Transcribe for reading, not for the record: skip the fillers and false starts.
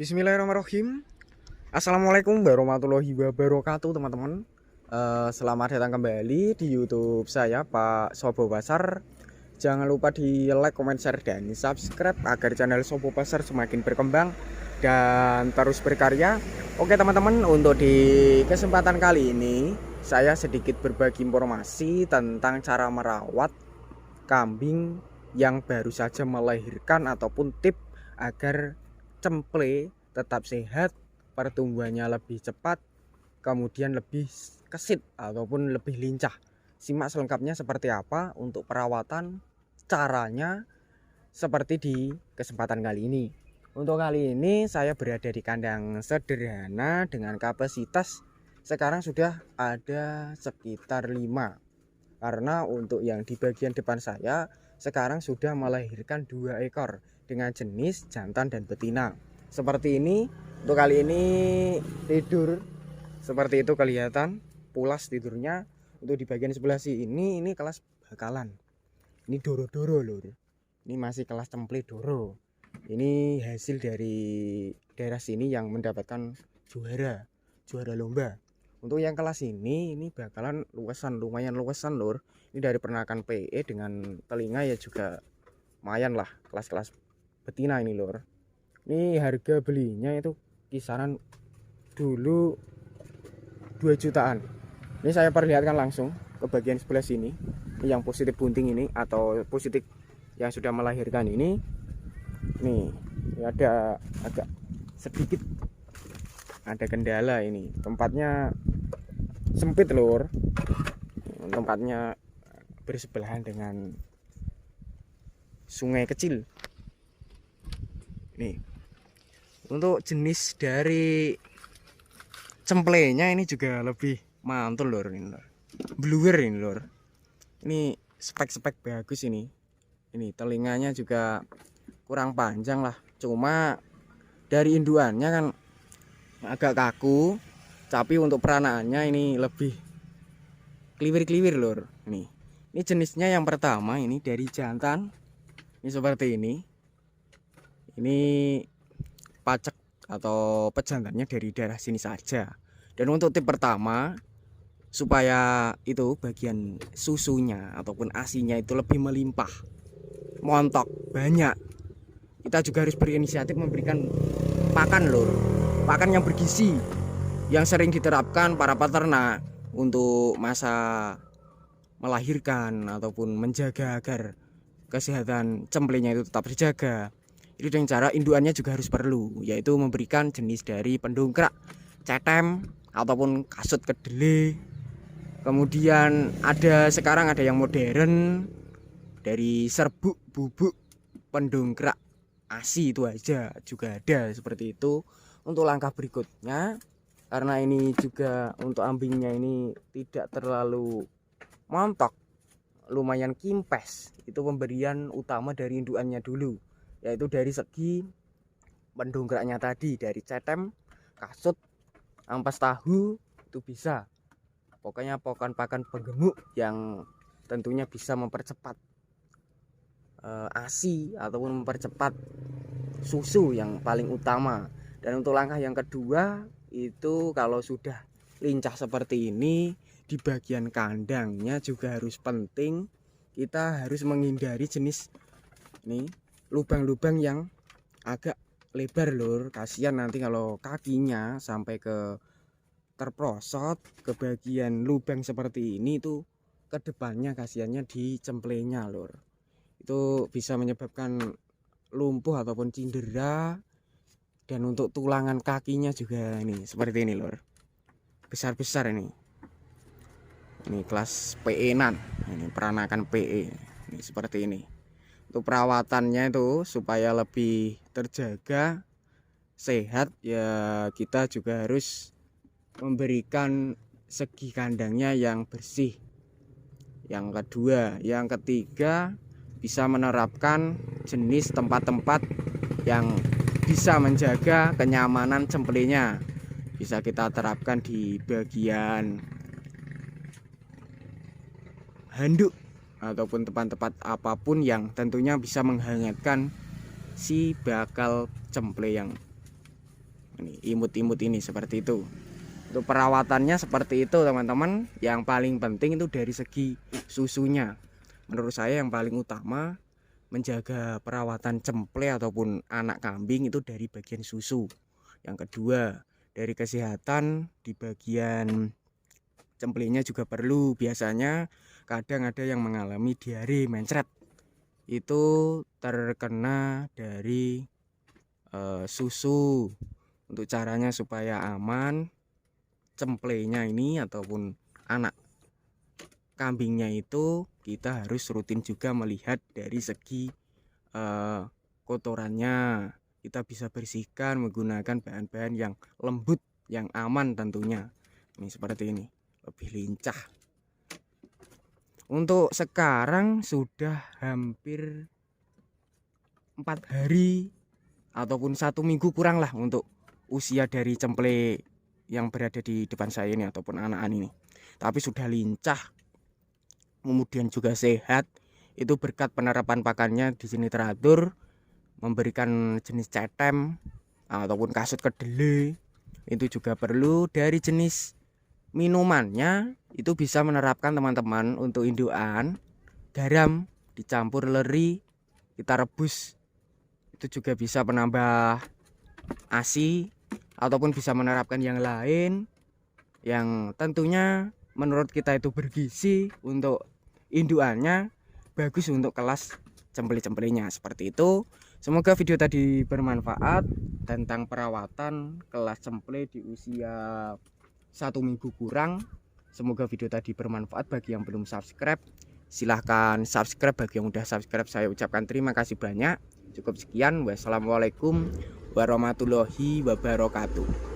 Bismillahirrahmanirrahim. Assalamualaikum warahmatullahi wabarakatuh, teman-teman. Selamat datang kembali di YouTube saya, Pak Sobo Pasar. Jangan lupa di like, comment, share, dan subscribe agar channel Sobo Pasar semakin berkembang dan terus berkarya. Oke teman-teman, untuk di kesempatan kali ini saya sedikit berbagi informasi tentang cara merawat kambing yang baru saja melahirkan ataupun tip agar cemple tetap sehat, pertumbuhannya lebih cepat, kemudian lebih kesit ataupun lebih lincah. Simak selengkapnya seperti apa untuk perawatan, caranya seperti di kesempatan kali ini. Untuk kali ini saya berada di kandang sederhana dengan kapasitas sekarang sudah ada sekitar 5. Karena untuk yang di bagian depan saya sekarang sudah melahirkan 2 ekor dengan jenis jantan dan betina. Seperti ini. Untuk kali ini tidur seperti itu, kelihatan pulas tidurnya. Untuk di bagian sebelah sini ini kelas bakalan. Ini doro-doro lur. Ini masih kelas cemple doro. Ini hasil dari daerah sini yang mendapatkan juara lomba. Untuk yang kelas ini bakalan lumayan luasan lur. Ini dari peternakan PE dengan telinga ya juga lumayan lah, kelas-kelas betina ini lur. Ini harga belinya itu kisaran dulu 2 jutaan. Ini saya perlihatkan langsung ke bagian sebelah sini. Ini yang positif bunting ini atau positif yang sudah melahirkan ini. Nih, ada agak sedikit ada kendala ini. Tempatnya sempit lur. Tempatnya bersebelahan dengan sungai kecil. Nih. Untuk jenis dari cemplenya ini juga lebih mantul lur ini lur. Bluer ini lur. Ini spek-spek bagus ini. Ini telinganya juga kurang panjang lah. Cuma dari induannya kan agak kaku, tapi untuk peranakannya ini lebih kliwir-kliwir lur. Ini jenisnya yang pertama ini dari jantan. Ini seperti ini. Ini pacek atau pejantannya dari daerah sini saja. Dan untuk tip pertama, supaya itu bagian susunya ataupun asinya itu lebih melimpah, montok banyak, kita juga harus berinisiatif memberikan pakan lur, pakan yang bergizi yang sering diterapkan para peternak untuk masa melahirkan ataupun menjaga agar kesehatan cemplenya itu tetap terjaga. Itu dengan cara induannya juga harus perlu, yaitu memberikan jenis dari pendongkrak, cetem ataupun kasut kedelai. Kemudian sekarang ada yang modern dari serbuk, bubuk, pendongkrak ASI itu aja juga ada seperti itu. Untuk langkah berikutnya, karena ini juga untuk ambingnya ini tidak terlalu montok, lumayan kimpes, itu pemberian utama dari induannya dulu, yaitu dari segi pendongkraknya tadi, dari cetem, kasut, ampas tahu itu bisa. Pokoknya pakan penggemuk yang tentunya bisa mempercepat ASI ataupun mempercepat susu yang paling utama. Dan untuk langkah yang kedua itu kalau sudah lincah seperti ini, di bagian kandangnya juga harus penting, kita harus menghindari jenis nih lubang-lubang yang agak lebar lur. Kasihan nanti kalau kakinya sampai ke terprosot ke bagian lubang seperti ini, tuh kedepannya kasihannya di cemplenya lur. Itu bisa menyebabkan lumpuh ataupun cedera. Dan untuk tulangan kakinya juga ini seperti ini lur, besar-besar ini kelas PE nan, ini peranakan PE ini seperti ini. Untuk perawatannya itu supaya lebih terjaga sehat ya, kita juga harus memberikan segi kandangnya yang bersih. Yang kedua, yang ketiga bisa menerapkan jenis tempat-tempat yang bisa menjaga kenyamanan cemplenya. Bisa kita terapkan di bagian handuk ataupun tempat-tempat apapun yang tentunya bisa menghangatkan si bakal cemple yang Ini imut-imut ini seperti itu. Untuk perawatannya seperti itu teman-teman. Yang paling penting itu dari segi susunya. Menurut saya yang paling utama menjaga perawatan cemple ataupun anak kambing itu dari bagian susu. Yang kedua, dari kesehatan di bagian cemplenya juga perlu. Biasanya kadang ada yang mengalami diare mencret. Itu terkena dari susu. Untuk caranya supaya aman, cemplenya ini ataupun anak kambingnya itu kita harus rutin juga melihat dari segi kotorannya. Kita bisa bersihkan menggunakan bahan-bahan yang lembut, yang aman tentunya. Ini seperti ini, lebih lincah. Untuk sekarang sudah hampir 4 hari ataupun 1 minggu kurang lah untuk usia dari cemple yang berada di depan saya ini ataupun anakan ini. Tapi sudah lincah, kemudian juga sehat. Itu berkat penerapan pakannya di sini teratur, memberikan jenis cetem ataupun kasut kedelai. Itu juga perlu. Dari jenis minumannya itu bisa menerapkan teman-teman untuk indukan garam dicampur leri, kita rebus. Itu juga bisa menambah ASI ataupun bisa menerapkan yang lain yang tentunya menurut kita itu bergizi. Untuk indukannya bagus untuk kelas cemple-cemplenya seperti itu. Semoga video tadi bermanfaat tentang perawatan kelas cemple di usia 1 minggu kurang. Semoga video tadi bermanfaat. Bagi yang belum subscribe, silahkan subscribe. Bagi yang udah subscribe, saya ucapkan terima kasih banyak. Cukup sekian, wassalamualaikum warahmatullahi wabarakatuh.